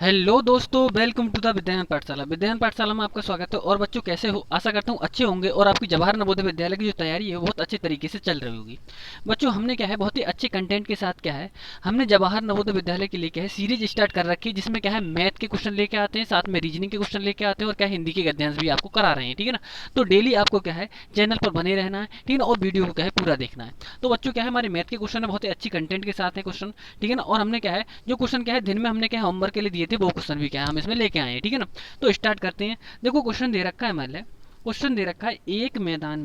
Hello दोस्तों, welcome to the विद्यायन पाठशाला। विद्यायन पाठशाला में आपका स्वागत है। और बच्चों कैसे हो? आशा करता हूँ अच्छे होंगे और आपकी जवाहर नवोदय विद्यालय की जो तैयारी है वो बहुत अच्छे तरीके से चल रही होगी। बच्चों हमने क्या है बहुत ही अच्छे कंटेंट के साथ क्या है हमने जवाहर नवोदय विद्यालय के लिए क्या है सीरीज स्टार्ट कर रखी है, जिसमें क्या है मैथ के क्वेश्चन लेके आते हैं, साथ में रीजनिंग के क्वेश्चन लेके आते हैं और क्या है हिंदी के गद्यांश भी आपको करा रहे हैं। ठीक है ना? तो डेली आपको क्या है चैनल पर बने रहना है, ठीक है ना, और वीडियो को क्या है पूरा देखना है। तो बच्चों क्या है हमारे मैथ के क्वेश्चन है बहुत ही अच्छी कंटेंट के साथ है क्वेश्चन, ठीक है ना। और हमने क्या है जो क्वेश्चन क्या है दिन में हमने क्या होमवर्क के लिए दिए थे वो क्वेश्चन भी क्या है हम इसमें लेके आए हैं, ठीक है ना। तो स्टार्ट करते हैं। देखो क्वेश्चन दे रखा है हमारे, क्वेश्चन दे रखा है एक मैदान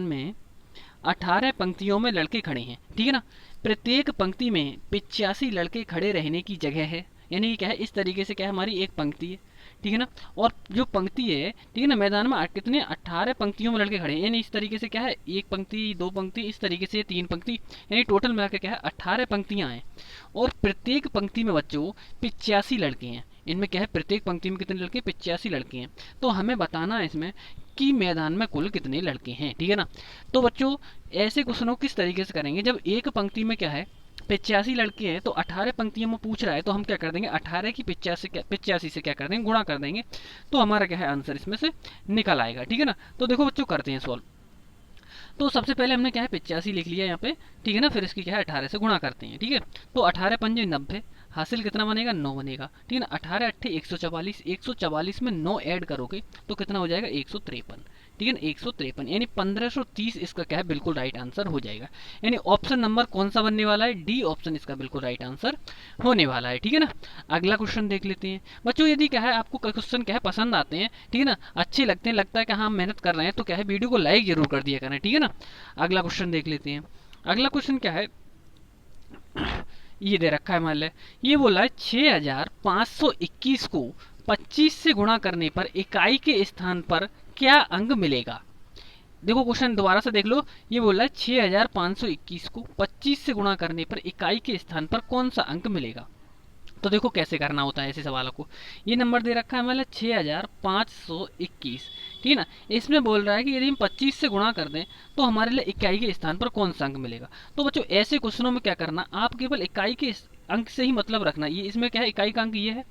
में 18 पंक्तियों में लड़के खड़े हैं, ठीक है ना। प्रत्येक पंक्ति में 85 लड़के खड़े रहने की जगह है। यानी कि क्या है इस तरीके से क्या है हमारी एक पंक्ति है, ठीक है ना। और जो पंक्ति है, ठीक है ना, मैदान में कितने 18 पंक्तियों में लड़के खड़े हैं। यानी इस तरीके से क्या है एक पंक्ति, दो पंक्ति, इस तरीके से तीन पंक्ति, यानी टोटल मिलाकर क्या है 18 पंक्तियां हैं। और प्रत्येक पंक्ति में बच्चों 85 लड़के हैं। इनमें क्या है प्रत्येक पंक्ति में कितने लड़के 85 लड़के हैं। तो हमें बताना है इसमें कि मैदान में कुल कितने लड़के हैं, ठीक है ना। तो बच्चों ऐसे क्वेश्चनों किस तरीके से करेंगे, जब एक पंक्ति में क्या है 85 लड़के हैं तो 18 पंक्तियों में पूछ रहा है तो हम क्या कर देंगे 18 की 85 से क्या कर देंगे गुणा कर देंगे। तो हमारा क्या है आंसर इसमें से निकल आएगा, ठीक है ना। तो देखो बच्चों करते हैं सॉल्व। तो सबसे पहले हमने क्या है 85 लिख लिया यहाँ पे, ठीक है ना। फिर इसकी क्या है 18 से गुणा करते हैं, ठीक है। तो 18 पंजे 90, हासिल कितना बनेगा 9 बनेगा, ठीक है ना। 18 अट्ठे 144, 144 में 9 ऐड करोगे तो कितना हो जाएगा 153, ठीक है ना। 153 यानी 1530 इसका क्या है बिल्कुल राइट आंसर हो जाएगा। यानी ऑप्शन नंबर कौन सा बनने वाला है, डी ऑप्शन इसका बिल्कुल राइट आंसर होने वाला है, ठीक है ना। अगला क्वेश्चन देख लेते हैं बच्चों। यदि क्या है आपको क्वेश्चन क्या है पसंद आते हैं, ठीक है ना, अच्छे लगते हैं, लगता है कि हाँ हम मेहनत कर रहे हैं, तो क्या है वीडियो को लाइक जरूर कर दिया करें, ठीक है ना। अगला क्वेश्चन देख लेते हैं। अगला क्वेश्चन क्या है ये दे रखा है मान ले, ये बोला है 6521 को 25 से गुणा करने पर इकाई के स्थान पर क्या अंक मिलेगा। देखो क्वेश्चन दोबारा से देख लो। ये बोला है 6521 को 25 से गुणा करने पर इकाई के स्थान पर कौन सा अंक मिलेगा। तो देखो कैसे करना होता है ऐसे सवालों को। ये नंबर दे रखा है हमारे 6521, ठीक है ना। इसमें बोल रहा है कि यदि हम 25 से गुणा कर दें तो हमारे लिए इकाई के स्थान पर कौन सा अंक मिलेगा। तो बच्चों ऐसे क्वेश्चनों में क्या करना, आप केवल इकाई के अंक से ही मतलब रखना। ये इसमें क्या है इकाई का अंक ये है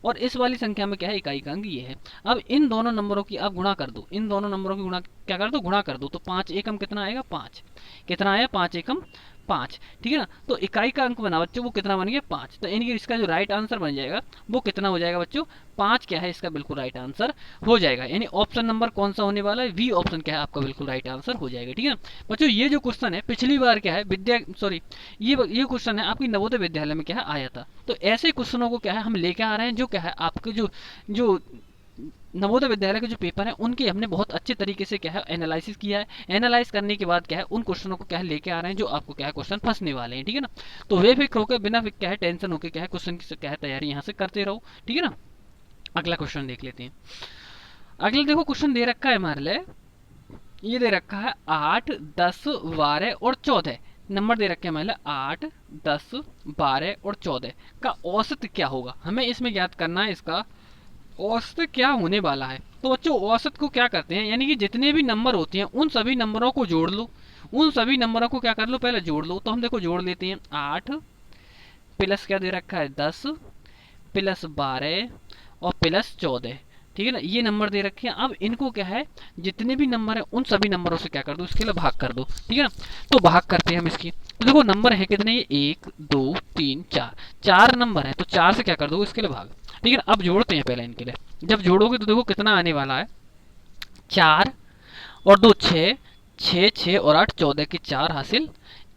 और इस वाली संख्या में क्या है इकाई का अंक ये है। अब इन दोनों नंबरों की आप गुणा कर दो, इन दोनों नंबरों की गुणा क्या कर दो गुणा कर दो। तो 5 एकम कितना आएगा 5, कितना आया 5 एकम 5, ठीक है ना। तो इकाई का अंक बना बच्चों वो कितना बन गया 5। तो यानी कि इसका जो राइट आंसर बन जाएगा वो कितना हो जाएगा बच्चों 5 क्या है इसका बिल्कुल राइट आंसर हो जाएगा। यानी ऑप्शन नंबर कौन सा होने वाला है, वी ऑप्शन क्या है आपका बिल्कुल राइट आंसर हो जाएगा, ठीक है ना। बच्चों ये जो क्वेश्चन है पिछली बार क्या है ये क्वेश्चन है आपकी नवोदय विद्यालय में क्या है आया था। तो ऐसे क्वेश्चनों को क्या है हम लेके आ रहे हैं जो क्या है आपके जो जो नवोदय विद्यालय के जो पेपर हैं उनके हमने बहुत अच्छे तरीके से क्या है एनालिसिस किया है। एनालाइज करने के बाद क्या है उन क्वेश्चनों को क्या है लेके आ रहे हैं जो आपको क्या है क्वेश्चन फंसने वाले हैं, ठीक है ना। तो वे फिक्र होकर बिना क्या है टेंशन होकर क्या है क्वेश्चन की क्या है तैयारी यहाँ से करते रहो, ठीक है ना। अगला क्वेश्चन देख लेते हैं। अगला देखो क्वेश्चन दे रखा है हमारे लिए, ये दे रखा है 8 10 12 और 14 नंबर दे रखे हैं हमारे 8 10 12 और 14 का औसत क्या होगा। हमें इसमें ज्ञात करना है इसका औसत क्या होने वाला है। तो बच्चों औसत को क्या करते हैं, यानी कि जितने भी नंबर होते हैं उन सभी नंबरों को जोड़ लो। उन सभी नंबरों को क्या कर लो पहले जोड़ लो। तो हम देखो जोड़ लेते हैं 8 प्लस क्या दे रखा है 10 प्लस 12 और प्लस 14, ठीक है ना। ये नंबर दे रखे हैं। अब इनको क्या है जितने भी नंबर है उन सभी नंबरों से क्या कर दो इसके लिए भाग कर दो, ठीक है ना। तो भाग करते हैं हम इसकी। तो देखो नंबर है कितने ये 1 2 3 4, 4 नंबर है तो 4 से क्या कर दो इसके लिए भाग, ठीक है ना। अब जोड़ते हैं पहले इनके लिए। जब जोड़ोगे तो देखो कितना आने वाला है 4 और 2 6, 6 6 और 8 14 की 4 हासिल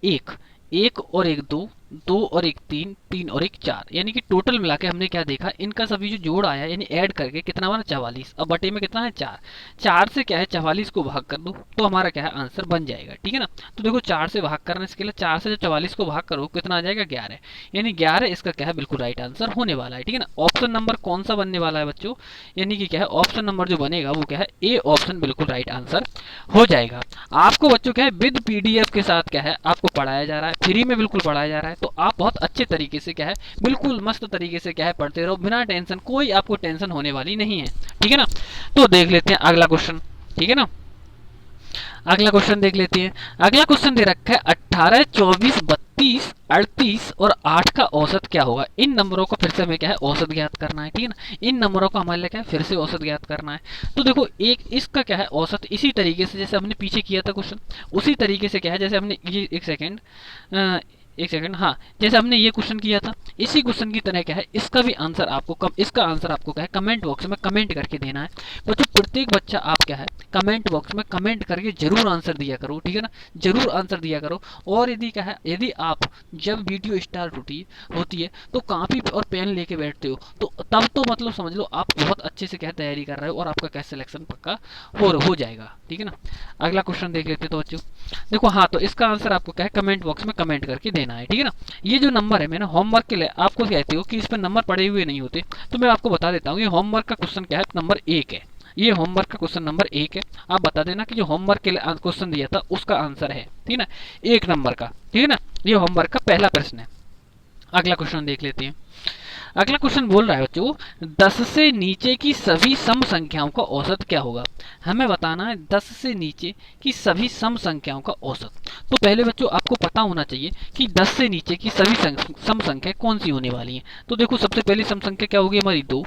1, 1 और 1 2, 2 और 1 3, 3 और 1 4, यानी कि टोटल मिला के हमने क्या देखा इनका सभी जो जोड़ आया यानी ऐड करके कितना बना 44। अब बटे में कितना है 4, 4 से क्या है 44 को भाग कर दो तो हमारा क्या है आंसर बन जाएगा, ठीक है ना। तो देखो 4 से भाग करना इसके लिए 4 से जब 44 को भाग करो कितना आ जाएगा 11, यानी 11 इसका क्या है बिल्कुल राइट आंसर होने वाला है, ठीक है ना। ऑप्शन नंबर कौन सा बनने वाला है बच्चों, यानी कि क्या है ऑप्शन नंबर जो बनेगा वो क्या है ए ऑप्शन बिल्कुल राइट आंसर हो जाएगा। आपको बच्चों क्या है विद पीडीएफ के साथ क्या है आपको पढ़ाया जा रहा है, फ्री में बिल्कुल पढ़ाया जा रहा है। तो आप बहुत अच्छे तरीके से क्या है बिल्कुल मस्त तरीके से क्या है पढ़ते रहो बिना टेंशन, कोई आपको टेंशन होने वाली नहीं है, ठीक है ना। तो देख लेते हैं अगला क्वेश्चन, ठीक है ना। अगला क्वेश्चन देख लेते हैं। अगला क्वेश्चन दे रखा है 18 24 33, 38 और 8 का औसत क्या होगा। इन नंबरों को फिर से हमें क्या है औसत ज्ञात करना है, ठीक है ना। इन नंबरों को हमारे लिए क्या है फिर से औसत ज्ञात करना है। तो देखो एक इसका क्या है औसत इसी तरीके से जैसे हमने पीछे किया था क्वेश्चन, उसी तरीके से क्या है जैसे हमने ये एक सेकंड हाँ, जैसे हमने ये क्वेश्चन किया था इसी क्वेश्चन की तरह क्या है इसका भी आंसर आपको इसका आंसर आपको क्या है कमेंट बॉक्स में कमेंट करके देना है। बच्चों प्रत्येक बच्चा आप क्या है कमेंट बॉक्स में कमेंट करके जरूर आंसर दिया करो, ठीक है ना, जरूर आंसर दिया करो। और यदि क्या है यदि आप जब वीडियो स्टार्ट होती है तो कॉपी और पेन लेके बैठते हो तो तब तो मतलब समझ लो आप बहुत अच्छे से क्या तैयारी कर रहे हो और आपका क्या सिलेक्शन पक्का हो जाएगा, ठीक है ना। अगला क्वेश्चन देख लेते तो बच्चों देखो, हाँ तो इसका आंसर आपको क्या है कमेंट बॉक्स में कमेंट करके देना है, ठीक है ना। ये जो नंबर है मैंने होमवर्क के लिए आपको कहते हो कि इस पर नंबर पड़े हुए नहीं होते, तो मैं आपको बता देता हूँ ये होमवर्क का क्वेश्चन क्या है नंबर 1 है। ये होमवर्क का क्वेश्चन नंबर 1 है। आप बता देना कि जो होमवर्क के लिए क्वेश्चन दिया था उसका आंसर है, ठीक है ना, 1 नंबर का, ठीक है ना। ये होमवर्क का पहला प्रश्न है। अगला क्वेश्चन देख लेते हैं। अगला क्वेश्चन बोल रहा है बच्चों 10 से नीचे की सभी सम संख्याओं का औसत क्या होगा। हमें बताना है 10 से नीचे की सभी सम संख्याओं का औसत। तो पहले बच्चों आपको पता होना चाहिए कि 10 से नीचे की सभी सम संख्या कौन सी होने वाली है। तो देखो सबसे पहली सम संख्या क्या होगी हमारी 2,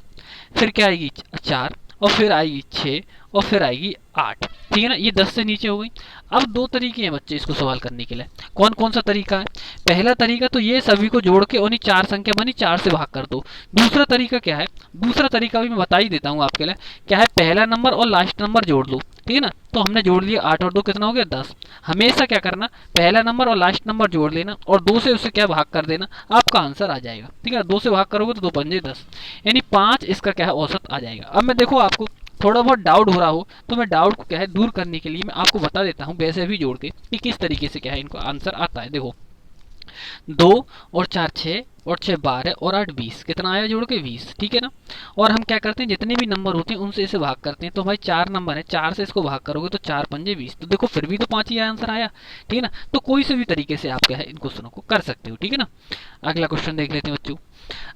फिर क्या आएगी 4 और फिर आएगी 6 और फिर आएगी 8, ठीक है ना। ये 10 से नीचे हो गई। अब दो तरीके हैं बच्चे इसको सवाल करने के लिए। कौन कौन सा तरीका है। पहला तरीका तो ये सभी को जोड़ के और 4 संख्या बनी 4 से भाग कर दो। दूसरा तरीका क्या है, दूसरा तरीका भी मैं बता ही देता हूँ आपके लिए, क्या है पहला नंबर और लास्ट नंबर जोड़ लो, ठीक है ना। तो हमने जोड़ लिया 8 और 2 कितना हो गया 10। हमेशा क्या करना पहला नंबर और लास्ट नंबर जोड़ लेना और 2 से उसे क्या भाग कर देना, आपका आंसर आ जाएगा, ठीक है। 2 से भाग करोगे तो 2 पंजे 10 यानी 5 इसका क्या है औसत आ जाएगा। अब मैं देखो आपको थोड़ा बहुत डाउट हो रहा हो तो मैं डाउट को क्या है दूर करने के लिए मैं आपको बता देता हूँ वैसे भी जोड़ के कि किस तरीके से क्या है इनको आंसर आता है। देखो 2 और 4 6 और 6 12 और 8 20 कितना आया जोड़ के 20, ठीक है ना। और हम क्या करते हैं जितने भी नंबर होते हैं उनसे इसे भाग करते हैं। तो भाई 4 नंबर है 4 से इसको भाग करोगे तो 4 पंजे 20, तो देखो फिर भी तो 5 ही आंसर आया, ठीक है ना। तो कोई से भी तरीके से आप क्या है इन क्वेश्चनों को कर सकते हो, ठीक है ना। अगला क्वेश्चन देख लेते हैं बच्चों।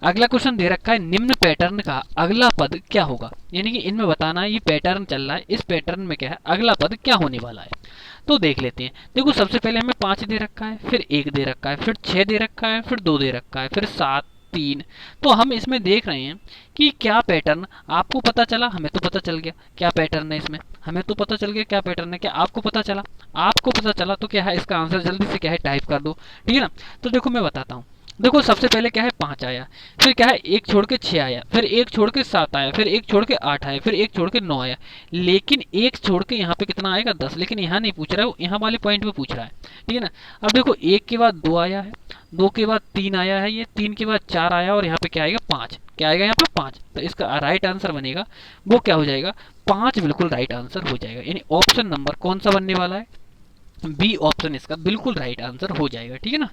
अगला क्वेश्चन दे रखा है निम्न पैटर्न का अगला पद क्या होगा। यानी कि इनमें बताना है ये पैटर्न चल रहा है, इस पैटर्न में क्या है अगला पद क्या होने वाला है। तो देख लेते हैं। देखो सबसे पहले हमें 5 दे रखा है, फिर 1 दे रखा है, फिर 6 दे रखा है, फिर 2 दे रखा है, फिर 7 3। तो हम इसमें देख रहे हैं कि क्या पैटर्न आपको पता चला, हमें तो पता चल गया क्या पैटर्न है इसमें, हमें तो पता चल गया क्या पैटर्न है। क्या आपको पता चला, आपको पता चला तो क्या है इसका आंसर जल्दी से क्या है टाइप कर दो, ठीक है ना। तो देखो मैं बताता हूँ। देखो सबसे पहले क्या है 5 आया, फिर क्या है 1 छोड़ के 6 आया, फिर 1 छोड़ के 7 आया, फिर 1 छोड़ के 8 आया, फिर 1 छोड़ के 9 आया। लेकिन 1 छोड़ के यहाँ पे कितना आएगा 10, लेकिन यहाँ नहीं पूछ रहा है, यहाँ वाले पॉइंट पे पूछ रहा है, ठीक है ना। अब देखो 1 के बाद 2 आया है, 2 के बाद 3 आया है, ये 3 के बाद 4 आया और यहाँ पे क्या आएगा 5, क्या आएगा यहाँ पे 5। तो इसका राइट आंसर बनेगा वो क्या हो जाएगा 5, बिल्कुल राइट आंसर हो जाएगा। यानी ऑप्शन नंबर कौन सा बनने वाला है, बी ऑप्शन इसका बिल्कुल राइट आंसर हो जाएगा, ठीक है ना।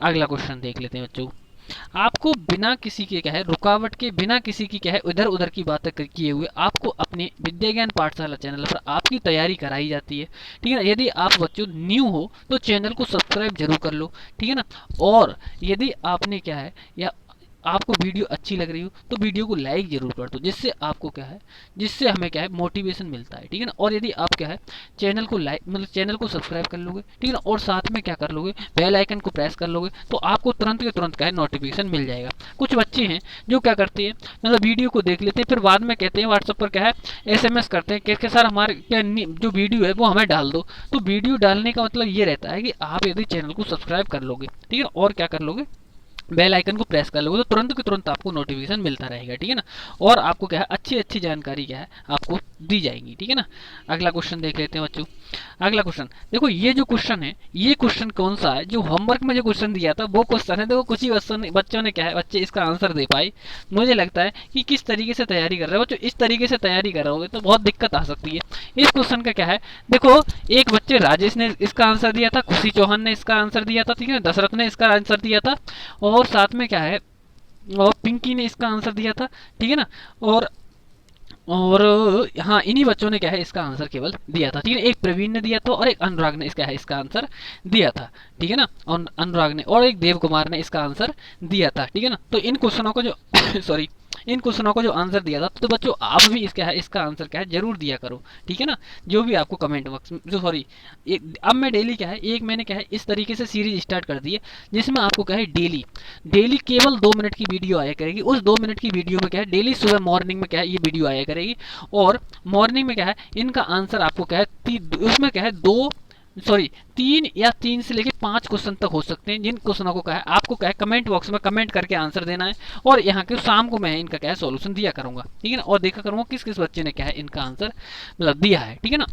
अगला क्वेश्चन देख लेते हैं बच्चों। आपको बिना किसी के क्या है रुकावट के, बिना किसी की क्या है इधर उधर की बातें किए हुए आपको अपने विद्या ज्ञान पाठशाला चैनल पर आपकी तैयारी कराई जाती है, ठीक है ना। यदि आप बच्चों न्यू हो तो चैनल को सब्सक्राइब जरूर कर लो, ठीक है ना। और यदि आपने क्या है या आपको वीडियो अच्छी लग रही हो तो वीडियो को लाइक जरूर कर दो, जिससे आपको क्या है जिससे हमें क्या है मोटिवेशन मिलता है, ठीक है ना। और यदि आप क्या है चैनल को लाइक मतलब चैनल को सब्सक्राइब कर लोगे, ठीक है ना, और साथ में क्या कर लोगे बेल आइकन को प्रेस कर लोगे तो आपको तुरंत के तुरंत क्या है नोटिफिकेशन मिल जाएगा। कुछ बच्चे हैं जो क्या करते हैं मतलब वीडियो को देख लेते हैं फिर बाद में कहते हैं व्हाट्सएप पर क्या है SMS करते हैं कि सर हमारे जो वीडियो है वो हमें डाल दो। तो वीडियो डालने का मतलब ये रहता है कि आप यदि चैनल को सब्सक्राइब कर लोगे, ठीक है, और क्या कर लोगे बेल आइकन को प्रेस कर लोगे तो तुरंत के तुरंत आपको नोटिफिकेशन मिलता रहेगा, ठीक है ना। और आपको क्या है अच्छी अच्छी जानकारी क्या है आपको दी जाएगी, ठीक है ना। अगला क्वेश्चन देख लेते हैं बच्चों। अगला क्वेश्चन देखो ये जो क्वेश्चन है ये क्वेश्चन कौन सा है, जो होमवर्क में जो क्वेश्चन दिया था वो क्वेश्चन है। देखो कुछ ही बच्चों ने क्या है बच्चे इसका आंसर दे पाए। मुझे लगता है कि किस तरीके से तैयारी कर रहे हो बच्चों, इस तरीके से तैयारी कर रहे हो तो बहुत दिक्कत आ सकती है। इस क्वेश्चन का क्या है देखो एक बच्चे राजेश ने इसका आंसर दिया था, खुशी चौहान ने इसका आंसर दिया था, ठीक है, दशरथ ने इसका आंसर दिया था और साथ में क्या है और पिंकी ने इसका आंसर दिया था, ठीक है ना। और हाँ इन्हीं बच्चों ने क्या है इसका आंसर केवल दिया था, ठीक है। एक प्रवीण ने दिया था और एक अनुराग ने इसका है इसका आंसर दिया था, ठीक है ना। और अनुराग ने और एक देव कुमार ने इसका आंसर दिया था, ठीक है ना। तो इन क्वेश्चनों को जो सॉरी इन क्वेश्चनों को जो आंसर दिया था, तो बच्चों आप भी इसका है, इसका आंसर क्या है जरूर दिया करो, ठीक है ना। जो भी आपको कमेंट बॉक्स में, जो सॉरी, अब मैं डेली क्या है, एक मैंने क्या है इस तरीके से सीरीज स्टार्ट कर दी है, जिसमें आपको क्या है डेली डेली केवल 2 मिनट की वीडियो आया करेगी। उस 2 मिनट की वीडियो में क्या है डेली सुबह मॉर्निंग में क्या है ये वीडियो आया करेगी, और मॉर्निंग में क्या है इनका आंसर आपको क्या है उसमें क्या है दो, सॉरी 3 या 3 से लेके 5 क्वेश्चन तक हो सकते हैं, जिन क्वेश्चनों को क्या है आपको क्या है कमेंट बॉक्स में कमेंट करके आंसर देना है, और यहाँ के शाम को मैं इनका क्या है सॉल्यूशन दिया करूंगा, ठीक है ना, और देखा करूंगा किस किस बच्चे ने क्या है इनका आंसर मतलब दिया है, ठीक है ना।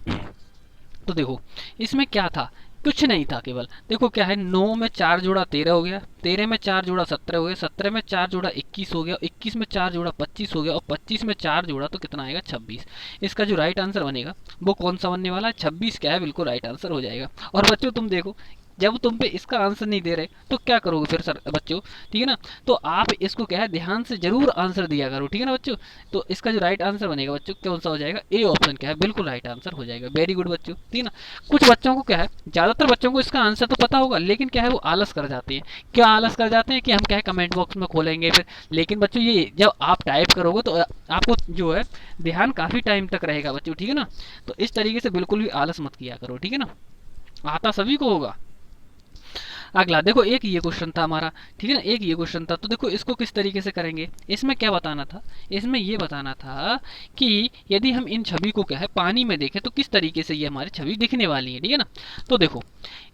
तो देखो इसमें क्या था, कुछ नहीं था, केवल देखो क्या है 9 में 4 जोड़ा 13 हो गया, 13 में 4 जोड़ा 17 हो गया, 17 में 4 जोड़ा 21 हो गया, 21 में 4 जोड़ा 25 हो गया, और 25 में 4 जोड़ा तो कितना आएगा 26। इसका जो राइट आंसर बनेगा वो कौन सा बनने वाला है, 26 क्या है बिल्कुल राइट आंसर हो जाएगा। और बच्चों तुम देखो जब तुम पे इसका आंसर नहीं दे रहे तो क्या करोगे फिर सर बच्चों, ठीक है ना। तो आप इसको क्या है ध्यान से जरूर आंसर दिया करो, ठीक है ना बच्चों। तो इसका जो राइट आंसर बनेगा बच्चों कौन सा हो जाएगा, ए ऑप्शन क्या है बिल्कुल राइट आंसर हो जाएगा। वेरी गुड बच्चों, ठीक है ना। कुछ बच्चों को क्या है, ज्यादातर बच्चों को इसका आंसर तो पता होगा, लेकिन क्या है वो आलस कर जाते हैं। क्या आलस कर जाते हैं कि हम क्या है कमेंट बॉक्स में खोलेंगे फिर, लेकिन बच्चों ये जब आप टाइप करोगे तो आपको जो है ध्यान काफी टाइम तक रहेगा बच्चों, ठीक है ना। तो इस तरीके से बिल्कुल भी आलस मत किया करो, ठीक है ना, आता सभी को होगा। अगला देखो एक ये क्वेश्चन था हमारा, ठीक है ना, एक ये क्वेश्चन था। तो देखो इसको किस तरीके से करेंगे, इसमें क्या बताना था, इसमें ये बताना था कि यदि हम इन छवि को क्या है पानी में देखें तो किस तरीके से ये हमारी छवि दिखने वाली है, ठीक है ना। तो देखो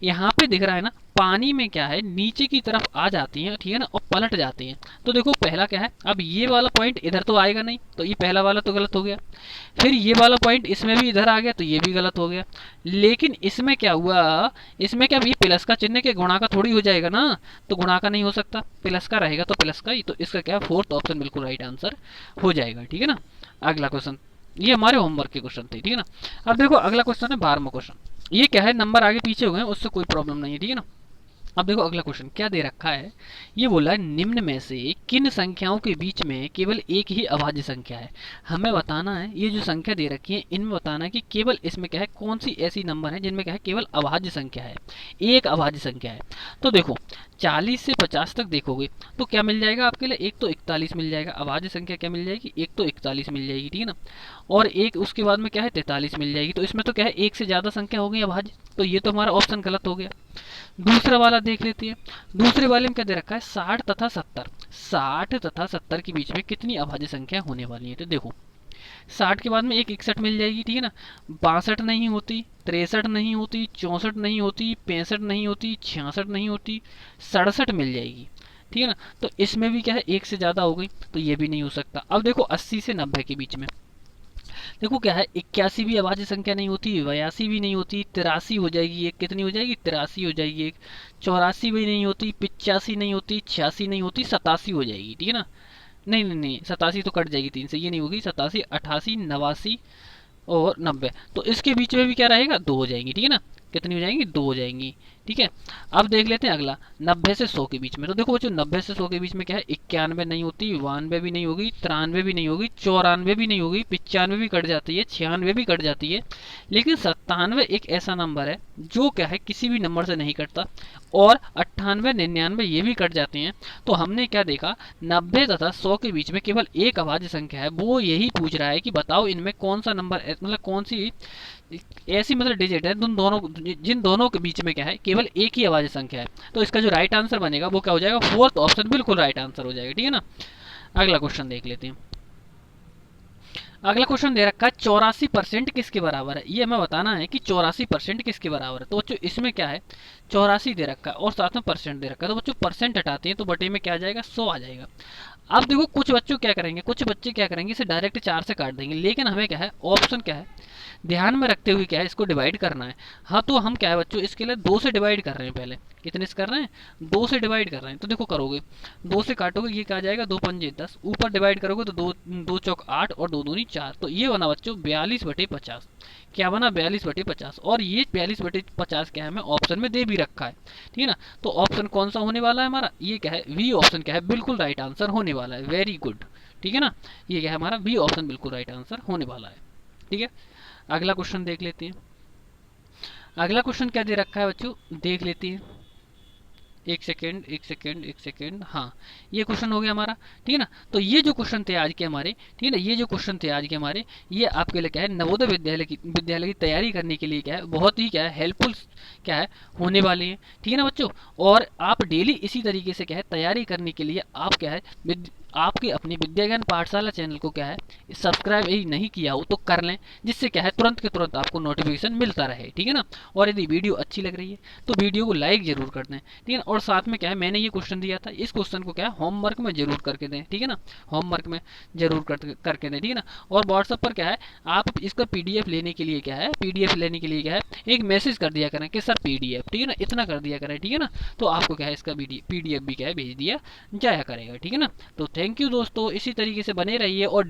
यहाँ पे दिख रहा है ना, पानी में क्या है नीचे की तरफ आ जाती हैं, ठीक है ना, और पलट जाती हैं। तो देखो पहला क्या है, अब ये वाला पॉइंट इधर तो आएगा नहीं, तो ये पहला वाला तो गलत हो गया। फिर ये वाला पॉइंट इसमें भी इधर आ गया, तो ये भी गलत हो गया। लेकिन इसमें क्या हुआ, इसमें क्या ये प्लस का चिन्ह के गुणा का थोड़ी हो जाएगा ना, तो गुणा का नहीं हो सकता, प्लस का रहेगा तो प्लस का ही। तो इसका क्या फोर्थ ऑप्शन बिल्कुल राइट आंसर हो जाएगा, ठीक है ना। अगला क्वेश्चन, ये हमारे होमवर्क के क्वेश्चन थे, ठीक है ना। अब देखो अगला क्वेश्चन है 12वां क्वेश्चन। ये क्या है नंबर आगे पीछे हो गए उससे कोई प्रॉब्लम नहीं है, ठीक है ना। अब देखो अगला क्वेश्चन क्या दे रखा है, ये बोला है निम्न में से किन संख्याओं के बीच में केवल एक ही अभाज्य संख्या है। हमें बताना है ये जो संख्या दे रखी है इनमें बताना है कि केवल इसमें क्या है कौन सी ऐसी नंबर है जिनमें क्या है केवल अभाज्य संख्या है, एक अभाज्य संख्या है। तो देखो 40 से 50 तक देखोगे तो क्या मिल जाएगा आपके लिए, एक तो 41 मिल जाएगा, अभाज्य संख्या क्या मिल जाएगी, एक तो 41 मिल जाएगी, ठीक है ना। और एक उसके बाद में क्या है 43 मिल जाएगी। तो इसमें तो क्या है एक से ज्यादा संख्या हो गई अभाज्य, तो ये तो हमारा ऑप्शन गलत हो गया। दूसरा वाला देख लेते हैं, दूसरे वाले में क्या दे रखा है 60 तथा 70, 60 तथा 70 के बीच में कितनी अभाज्य संख्या होने वाली है। तो देखो 60 के बाद में एक 61 मिल जाएगी, ठीक है ना, 62 नहीं होती, 63 नहीं होती, 64 नहीं होती, 65 नहीं होती, 66 नहीं होती, 67 मिल जाएगी, ठीक है ना। तो इसमें भी क्या है एक से ज्यादा हो गई, तो ये भी नहीं हो सकता। अब देखो 80 से 90 के बीच में देखो क्या है 81 भी अभाज्य संख्या नहीं होती, 82 भी नहीं होती, 83 हो जाएगी एक, कितनी हो जाएगी 83 हो जाएगी एक, 84 भी नहीं होती, 85 नहीं होती, 86 नहीं होती, 87 हो जाएगी, ठीक है ना। नहीं नहीं नहीं 87 तो कट जाएगी 3 से, ये नहीं होगी, 87, 88, 89 और 90। तो इसके बीच में भी क्या रहेगा 2 हो जाएंगी, ठीक है ना, कितनी हो जाएंगी 2 हो जाएंगी, ठीक है। अब देख लेते हैं अगला 90 से 100 के बीच में। तो देखो बच्चों 90 से 100 के बीच में क्या है 91 नहीं होती, 92 भी नहीं होगी, 93 भी नहीं होगी, 94 भी नहीं होगी, 95 भी कट जाती है, 96 भी कट जाती है, लेकिन 97 एक ऐसा नंबर है जो क्या है किसी भी नंबर से नहीं कटता, और 98, 99 ये भी कट जाते हैं। तो हमने क्या देखा 90 तथा 100 के बीच में केवल एक अभाज्य संख्या है, वो यही पूछ रहा है कि बताओ इनमें कौन सा नंबर मतलब कौन सी ऐसी मतलब डिजिट है जिन दोनों के बीच में क्या है केवल एक ही अभाज्य संख्या है। तो इसका जो राइट आंसर बनेगा वो क्या हो जाएगा, फोर्थ ऑप्शन बिल्कुल राइट आंसर हो जाएगा, ठीक है ना। अगला क्वेश्चन देख लेते हैं। अगला क्वेश्चन दे रखा है 84% किसके बराबर है। ये हमें बताना है कि 84% किसके बराबर है। तो बच्चों इसमें क्या है 84 दे रखा है और साथ में परसेंट दे रखा है। तो बच्चों परसेंट हटाते हैं तो बटे में क्या आ जाएगा 100 आ जाएगा। अब देखो कुछ बच्चों क्या करेंगे, कुछ बच्चे क्या करेंगे इसे डायरेक्ट 4 से काट देंगे, लेकिन हमें क्या है ऑप्शन क्या है ध्यान में रखते हुए क्या है इसको डिवाइड करना है। हाँ तो हम क्या है बच्चों इसके लिए 2 से डिवाइड कर रहे हैं, पहले कितने से कर रहे हैं 2 से डिवाइड कर रहे हैं। तो देखो करोगे 2 से काटोगे ये क्या आ जाएगा 2 पंजे 10, ऊपर डिवाइड करोगे तो 2 चौक 8 और 2 दूनी 4। तो ये बना बच्चों 42/50, क्या बना 42/50। और ये 42/50 क्या है हमें ऑप्शन में दे भी रखा है, ठीक है ना। तो ऑप्शन कौन सा होने वाला है हमारा, ये क्या है वी ऑप्शन क्या है बिल्कुल राइट आंसर होने वाला है। वेरी गुड, ठीक है ना, ये क्या है हमारा वी ऑप्शन बिल्कुल राइट आंसर होने वाला है, ठीक है। अगला क्वेश्चन देख लेते हैं। अगला क्वेश्चन क्या दे रखा है बच्चों देख लेते हैं। एक सेकेंड एक सेकेंड एक सेकेंड, हाँ ये क्वेश्चन हो गया हमारा, ठीक है ना। तो ये जो क्वेश्चन थे आज के हमारे, ठीक है ना, ये जो क्वेश्चन थे आज के हमारे, ये आपके लिए क्या है, नवोदय विद्यालय की तैयारी करने के लिए क्या है, बहुत ही क्या है हेल्पफुल क्या है होने वाले हैं, ठीक है ना बच्चों। और आप डेली इसी तरीके से क्या है तैयारी करने के लिए आप क्या है आपके अपने विद्या ज्ञान पाठशाला चैनल को क्या है सब्सक्राइब यदि नहीं किया हो तो कर लें, जिससे क्या है तुरंत के तुरंत आपको नोटिफिकेशन मिलता रहे, ठीक है ना। और यदि वीडियो अच्छी लग रही है तो वीडियो को लाइक जरूर कर दें, ठीक है ना। और साथ में क्या है मैंने ये क्वेश्चन दिया था, इस क्वेश्चन को क्या है होमवर्क में जरूर करके दें, ठीक है ना, होमवर्क में जरूर करके दें, ठीक है ना। और व्हाट्सएप पर क्या है आप इसका पीडीएफ लेने के लिए क्या है, पीडीएफ लेने के लिए क्या है एक मैसेज कर दिया करें कि सर पीडीएफ, ठीक है ना, इतना कर दिया करें, ठीक है ना। तो आपको क्या है इसका पीडीएफ भी क्या है भेज दिया जाया करेगा, ठीक है ना। तो थैंक यू दोस्तों, इसी तरीके से बने रहिए और